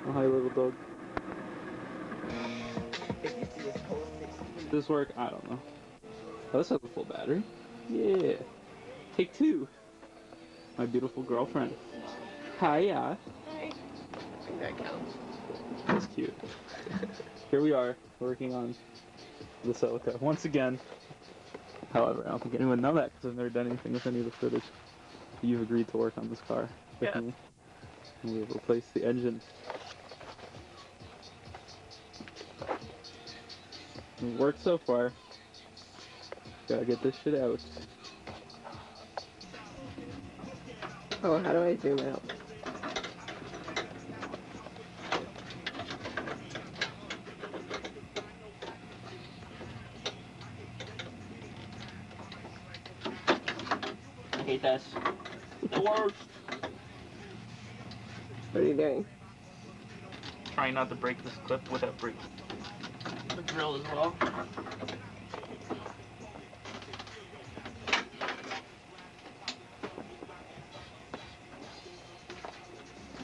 Oh, hi, little dog. Does this work? I don't know. Oh, this has a full battery. Yeah. Take two. My beautiful girlfriend. Hiya. Hi. I think that counts. That's cute. Here we are, working on the Celica once again. However, I don't think anyone know that because I've never done anything with any of the footage. You've agreed to work on this car with me. And we've replaced the engine. It worked so far. Gotta get this shit out. Oh, how do I zoom out? I hate this. The worst. What are you doing? Trying not to break this clip without breaking the drill as well.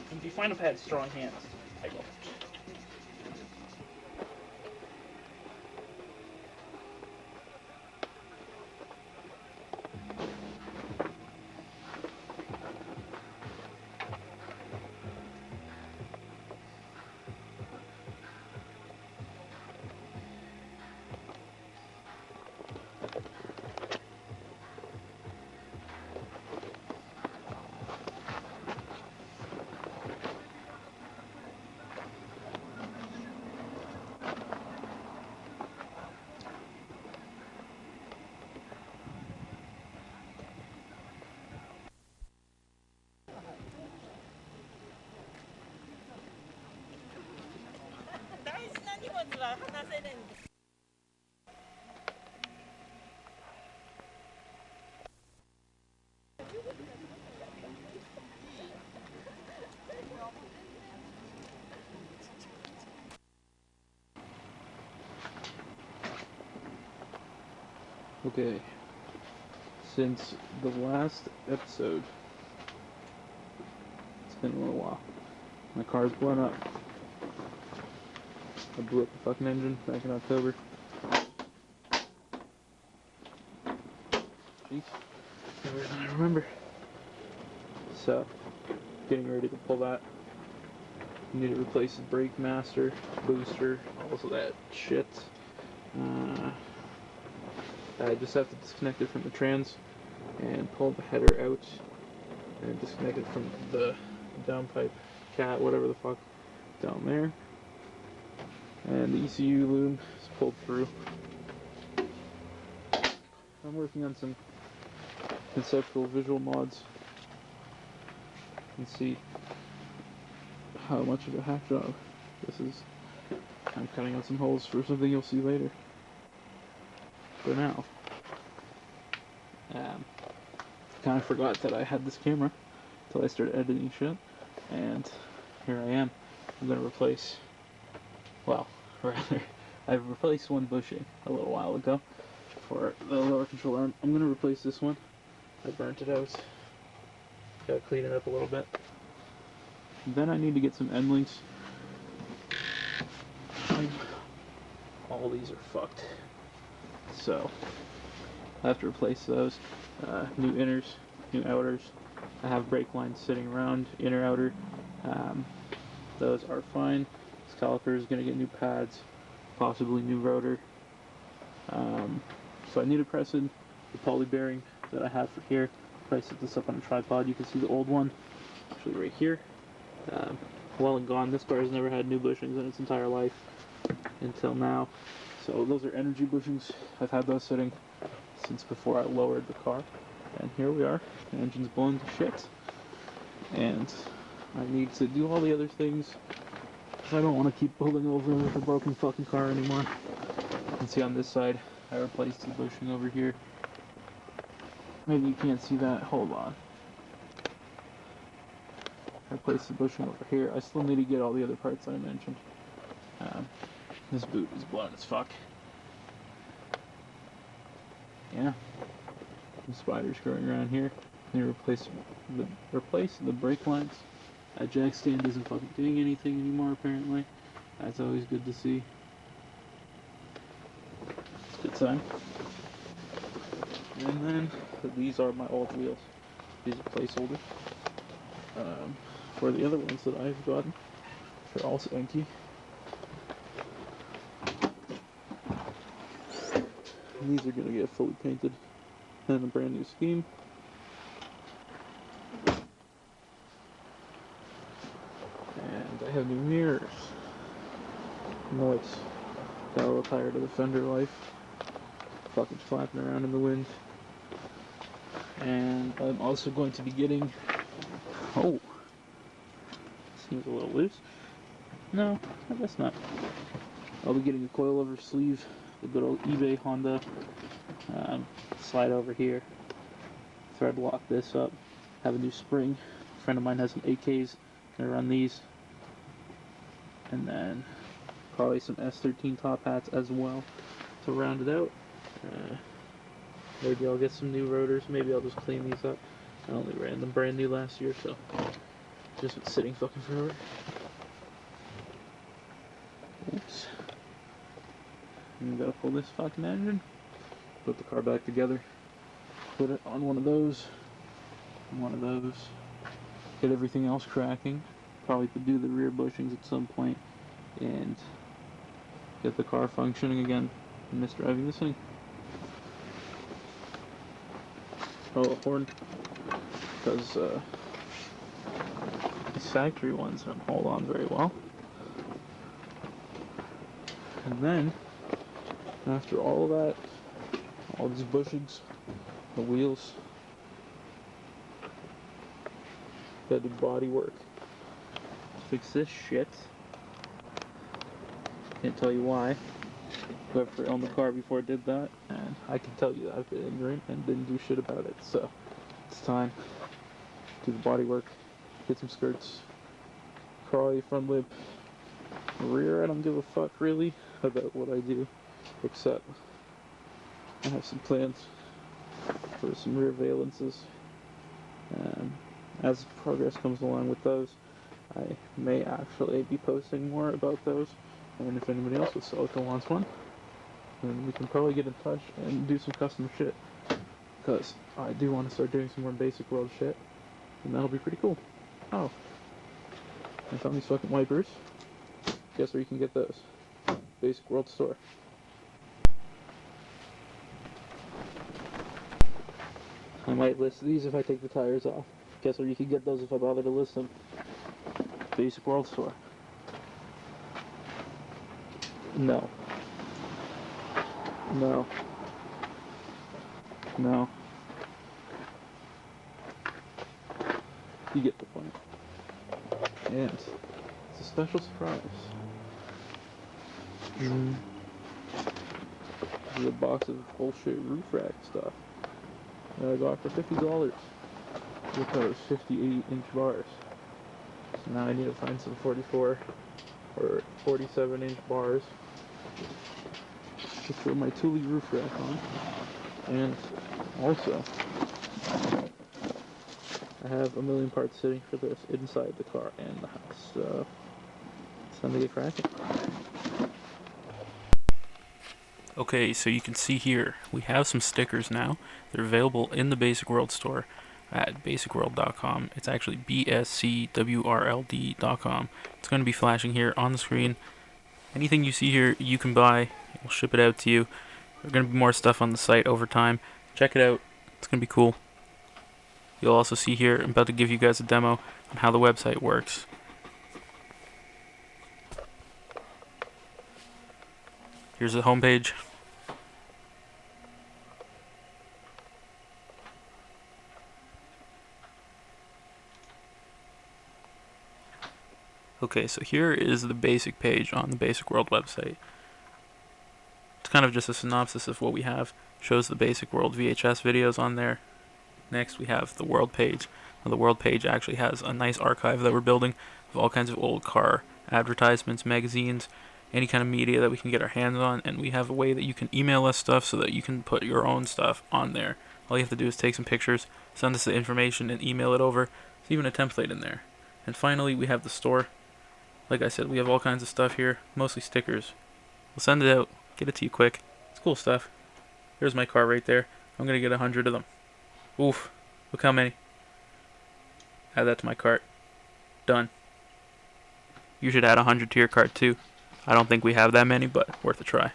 And if you find I've had strong hands, I don't. Okay, since the last episode, it's been a little while. My car's blown up. I blew up the fucking engine back in October. Jeez, never than I remember. So, getting ready to pull that. Need to replace the brake master, booster, all of that shit. I just have to disconnect it from the trans and pull the header out and disconnect it from the downpipe cat, whatever the fuck, down there. And the ECU loom is pulled through. I'm working on some conceptual visual mods and see how much of a hack job this is. I'm cutting out some holes for something you'll see later. For now, kind of forgot that I had this camera until I started editing shit, and here I am. I'm gonna replace, well, rather, I've replaced one bushing a little while ago for the lower control arm. I'm gonna replace this one. I burnt it out. Gotta clean it up a little bit. Then I need to get some end links. All these are fucked. So, I have to replace those. New inners, new outers. I have brake lines sitting around, inner, outer. Those are fine. This caliper is going to get new pads, possibly new rotor. So I need to press in the poly bearing that I have for here. If I set this up on a tripod, you can see the old one, actually right here. Well and gone. This car has never had new bushings in its entire life until now. So those are energy bushings. I've had those sitting since before I lowered the car. And here we are. The engine's blown to shit. And I need to do all the other things because I don't want to keep pulling over with a broken fucking car anymore. You can see on this side, I replaced the bushing over here. Maybe you can't see that. Hold on. I replaced the bushing over here. I still need to get all the other parts I mentioned. This boot is blown as fuck. Yeah. Some spiders growing around here. I need to replace the brake lines. That jack stand isn't fucking doing anything anymore, apparently. That's always good to see. It's a good sign. And then, these are my old wheels. These are placeholders. For the other ones that I've gotten, they're also empty. These are going to get fully painted and a brand new scheme. And I have new mirrors. Noise. Got a little tired of the fender life. Fucking flapping around in the wind. And I'm also going to be getting... Oh! Seems a little loose. No, I guess not. I'll be getting a coilover sleeve. The good old eBay Honda. Slide over here. Thread lock this up. Have a new spring. A friend of mine has some AKs. Gonna run these. And then probably some S13 top hats as well to round it out. Maybe I'll get some new rotors. Maybe I'll just clean these up. I only ran them brand new last year, so just been sitting fucking forever. Oops. And gotta pull this fucking engine. Put the car back together. Put it on one of those. Get everything else cracking. Probably to do the rear bushings at some point. And get the car functioning again. I miss driving this thing. Oh, a horn. Because these factory ones don't hold on very well. And then, after all of that, all these bushings, the wheels, gotta do body work. Fix this shit. Can't tell you why. Whoever owned the car before did that, and I can tell you that I've been ignorant and didn't do shit about it, so it's time to do the body work, get some skirts, crawly front lip, rear. I don't give a fuck really about what I do, except I have some plans for some rear valences. As progress comes along with those, I may actually be posting more about those, and if anybody else with Celica wants one, then we can probably get in touch and do some custom shit, because I do want to start doing some more basic world shit, and that'll be pretty cool. Oh, I found these fucking wipers. Guess where you can get those? Basic World store. I might list these if I take the tires off. Guess where you can get those if I bother to list them? Basic World store. No. No. No. You get the point. And it's a special surprise. This is a box of bullshit roof rack stuff that I got for $50 with those 58-inch bars. So now I need to find some 44 or 47-inch bars to throw my Thule roof rack on. And also, I have a million parts sitting for this inside the car and the house, so it's time to get cracking. Okay, so you can see here, we have some stickers now. They're available in the Basic World store at basicworld.com. It's actually BSCWRLD.com. It's going to be flashing here on the screen. Anything you see here, you can buy. We'll ship it out to you. There's going to be more stuff on the site over time. Check it out. It's going to be cool. You'll also see here, I'm about to give you guys a demo on how the website works. Here's the homepage. Okay, so here is the basic page on the Basic World website. It's kind of just a synopsis of what we have. Shows the Basic World VHS videos on there. Next we have the World page. Now the World page actually has a nice archive that we're building of all kinds of old car advertisements, magazines, any kind of media that we can get our hands on, and we have a way that you can email us stuff so that you can put your own stuff on there. All you have to do is take some pictures, send us the information, and email it over. There's even a template in there. And finally, we have the store. Like I said, we have all kinds of stuff here, mostly stickers. We'll send it out, get it to you quick. It's cool stuff. Here's my car right there. I'm gonna get 100 of them. Oof, look how many. Add that to my cart. Done. You should add 100 to your cart too. I don't think we have that many, but worth a try.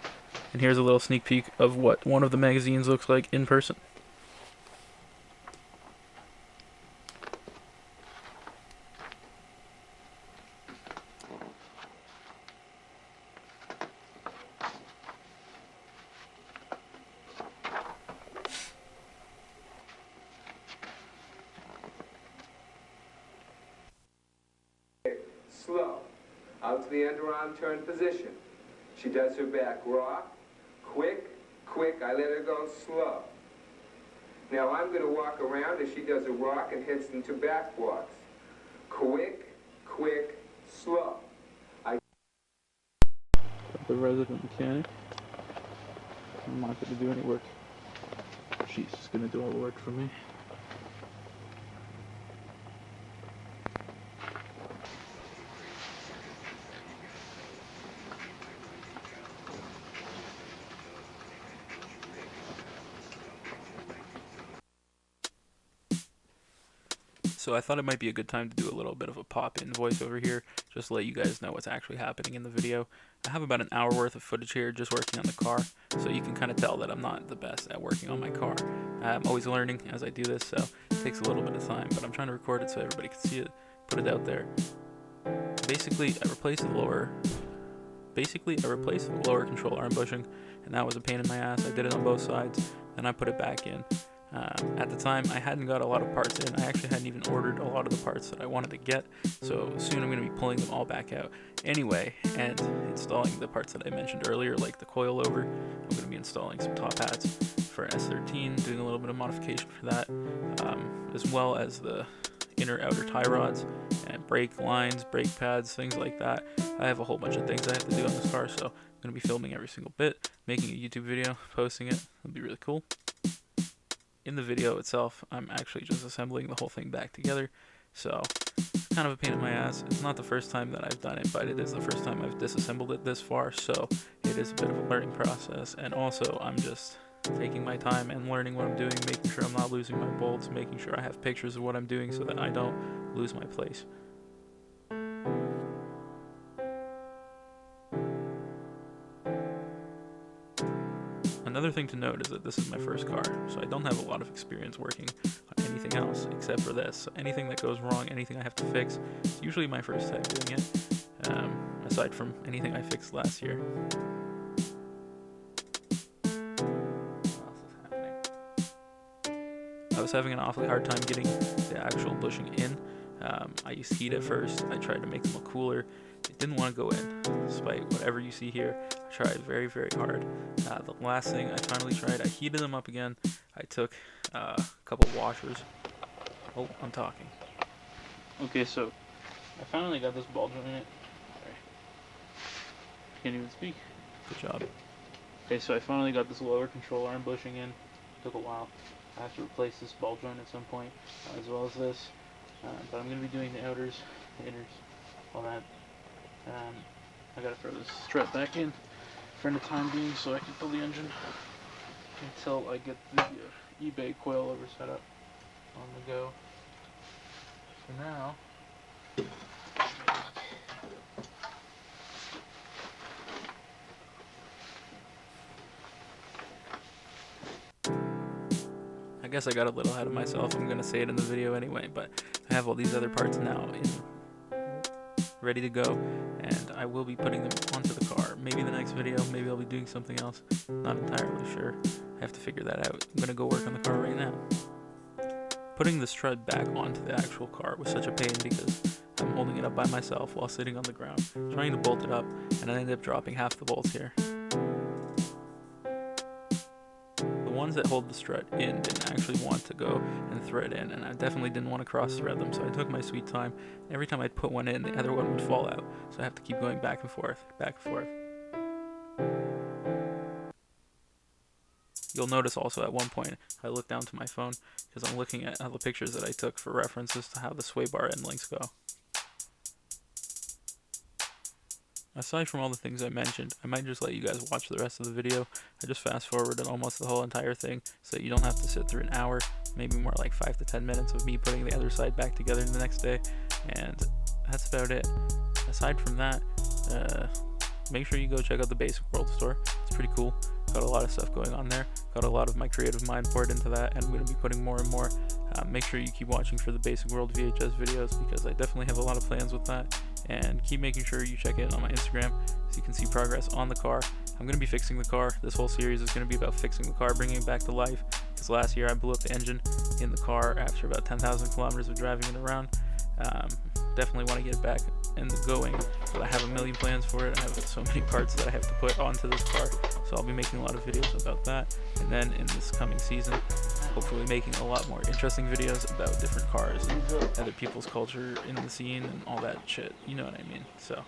And here's a little sneak peek of what one of the magazines looks like in person. Slow. Out to the underarm turn position. She does her back rock. Quick, quick. I let her go slow. Now I'm going to walk around as she does a rock and hits into back walks. Quick, quick, slow. The resident mechanic. I'm not going to do any work. She's just going to do all the work for me. So I thought it might be a good time to do a little bit of a pop-in voiceover here, just to let you guys know what's actually happening in the video. I have about an hour worth of footage here just working on the car, so you can kind of tell that I'm not the best at working on my car. I'm always learning as I do this, so it takes a little bit of time, but I'm trying to record it so everybody can see it, put it out there. Basically, I replaced the lower control arm bushing, and that was a pain in my ass. I did it on both sides, then I put it back in. At the time, I hadn't got a lot of parts in. I actually hadn't even ordered a lot of the parts that I wanted to get, so soon I'm going to be pulling them all back out anyway and installing the parts that I mentioned earlier, like the coilover. I'm going to be installing some top hats for an S13, doing a little bit of modification for that, as well as the inner outer tie rods and brake lines, brake pads, things like that. I have a whole bunch of things I have to do on this car, so I'm going to be filming every single bit, making a YouTube video, posting it. It'll be really cool. In the video itself, I'm actually just assembling the whole thing back together, so it's kind of a pain in my ass. It's not the first time that I've done it, but it is the first time I've disassembled it this far, so it is a bit of a learning process, and also I'm just taking my time and learning what I'm doing, making sure I'm not losing my bolts, making sure I have pictures of what I'm doing so that I don't lose my place. Another thing to note is that this is my first car, so I don't have a lot of experience working on anything else except for this. So anything that goes wrong, anything I have to fix, it's usually my first time doing it, aside from anything I fixed last year. What else is happening? I was having an awfully hard time getting the actual bushing in. I used heat at first. I tried to make them look cooler. It didn't want to go in, despite whatever you see here. I tried very, very hard. The last thing I finally tried, I heated them up again. I took a couple washers. Oh, I'm talking. Okay, so I finally got this ball joint in it. Sorry. Can't even speak. Good job. Okay, so I finally got this lower control arm bushing in. Took a while. I have to replace this ball joint at some point, as well as this. But I'm going to be doing the outers, the inners, all that. I gotta throw this strut back in for the time being so I can pull the engine until I get the eBay coilover set up on the go. For now, I guess I got a little ahead of myself. I'm gonna say it in the video anyway, but I have all these other parts now ready to go, and I will be putting them onto the car. Maybe the next video, maybe I'll be doing something else. Not entirely sure. I have to figure that out. I'm gonna go work on the car right now. Putting the strut back onto the actual car was such a pain because I'm holding it up by myself while sitting on the ground, trying to bolt it up, and I ended up dropping half the bolts here. The ones that hold the strut in didn't actually want to go and thread in, and I definitely didn't want to cross thread them, so I took my sweet time. Every time I'd put one in, the other one would fall out, so I have to keep going back and forth, back and forth. You'll notice also at one point I look down to my phone because I'm looking at all the pictures that I took for references to how the sway bar end links go. aside from all the things I mentioned, I might just let you guys watch the rest of the video. I just fast forwarded almost the whole entire thing so that you don't have to sit through an hour, maybe more like 5 to 10 minutes of me putting the other side back together the next day, and that's about it. Aside from that, make sure you go check out the Basic World store. It's pretty cool. Got a lot of stuff going on there. Got a lot of my creative mind poured into that, and I'm going to be putting more and more. Make sure you keep watching for the Basic World VHS videos, because I definitely have a lot of plans with that. And keep making sure you check in on my Instagram so you can see progress on the car. I'm going to be fixing the car. This whole series is going to be about fixing the car, bringing it back to life, because last year I blew up the engine in the car after about 10,000 kilometers of driving it around. Definitely want to get it back in the going, but I have a million plans for it. I have so many parts that I have to put onto this car, so I'll be making a lot of videos about that. And then in this coming season, hopefully making a lot more interesting videos about different cars and other people's culture in the scene and all that shit, you know what I mean. So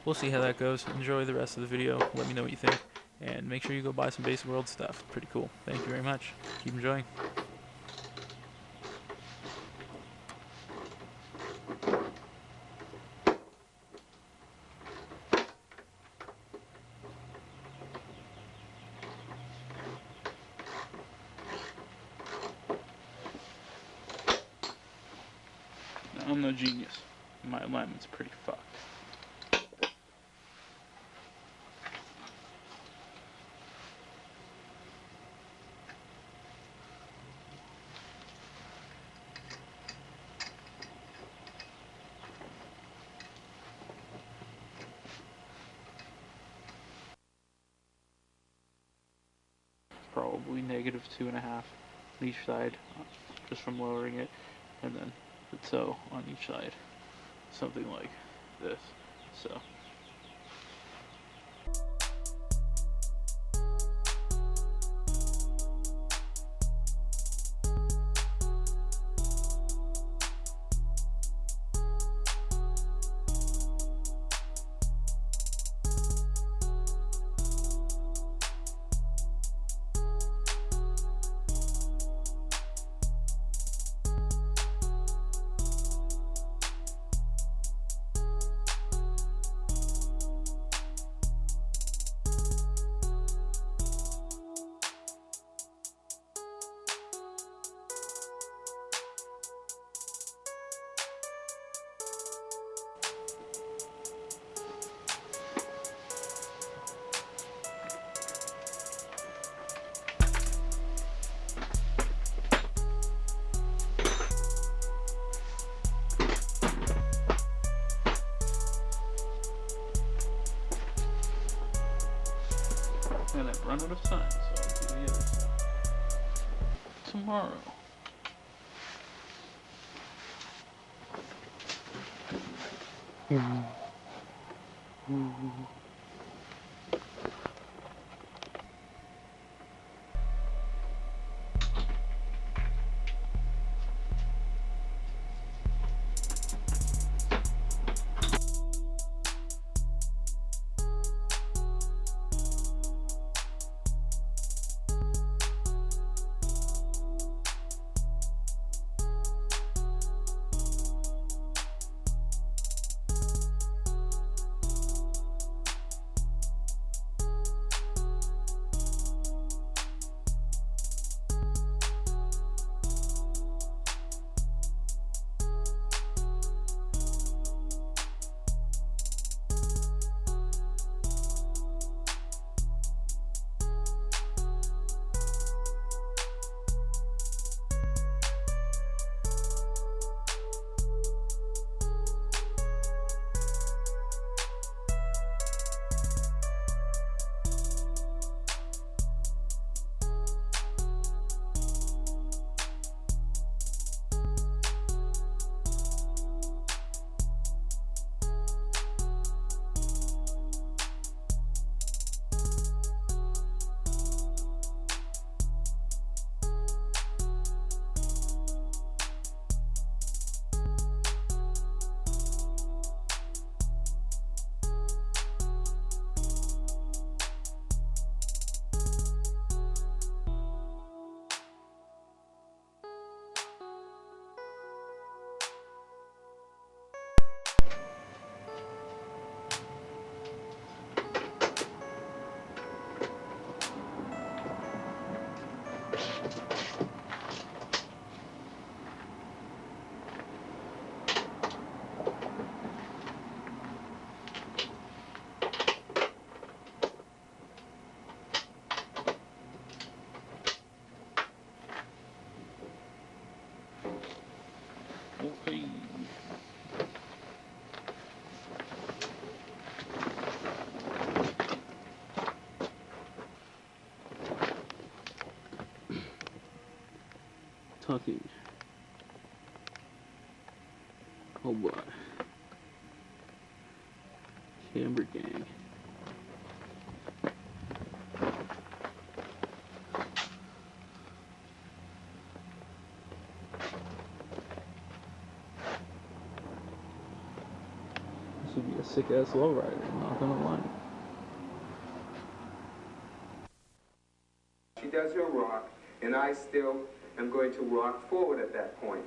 we'll see how that goes. Enjoy the rest of the video, let me know what you think, and make sure you go buy some Basic World stuff. Pretty cool. Thank you very much. Keep enjoying. I'm no genius. My alignment's pretty fucked. Probably -2.5 on each side, just from lowering it, and then the toe on each side, something like this. So and I've run out of time, so I'll do the other stuff tomorrow. tucking. Oh boy. Camber gang. This would be a sick ass lowrider, not gonna lie. She does her rock, and I still am going to rock forward at that point.